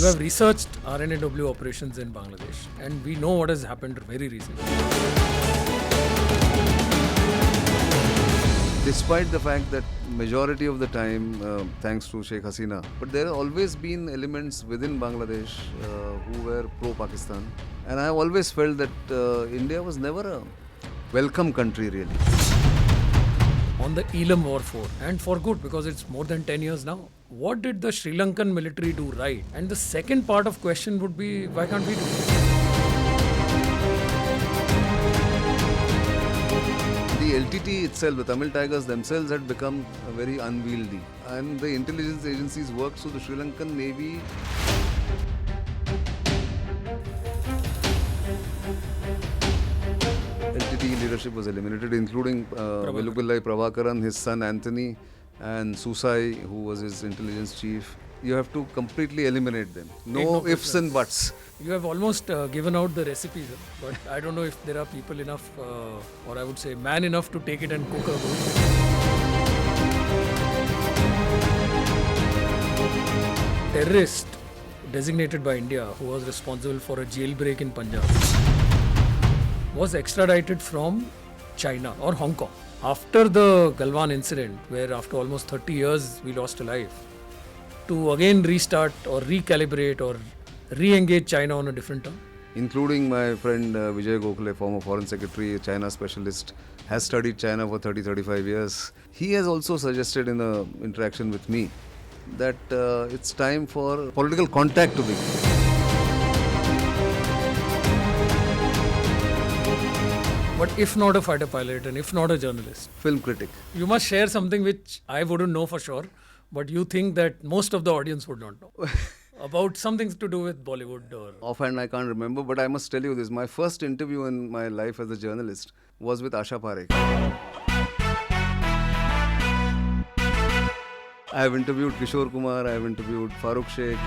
You have researched RNAW operations in Bangladesh, and we know what has happened very recently. Despite the fact that majority of the time, thanks to Sheikh Hasina, but there have always been elements within Bangladesh who were pro-Pakistan. And I have always felt that India was never a welcome country really. On the Elam War 4, and for good because it's more than 10 years now. What did the Sri Lankan military do right? And the second part of question would be, why can't we do it? The LTT itself, the Tamil Tigers themselves had become very unwieldy. And the intelligence agencies worked, so the Sri Lankan Navy LTT leadership was eliminated, including Velupillai Prabhakaran, his son Anthony, and Susai, who was his intelligence chief. You have to completely eliminate them. No ifs and buts. You have almost given out the recipes, but I don't know if there are people enough, or I would say man enough to take it and cook a food. Terrorist designated by India who was responsible for a jailbreak in Punjab was extradited from China or Hong Kong after the Galwan incident, where after almost 30 years we lost a life, to again restart or recalibrate or re-engage China on a different term. Including my friend Vijay Gokhale, former foreign secretary, China specialist, has studied China for 30-35 years. He has also suggested in an interaction with me that it's time for political contact to begin. But if not a fighter pilot and if not a journalist, Film critic. you must share something which I wouldn't know for sure, but you think that most of the audience would not know. About something to do with Bollywood or... Offhand, I can't remember, but I must tell you this. My first interview in my life as a journalist was with Asha Parekh. I have interviewed Kishore Kumar, I have interviewed Farooq Sheikh.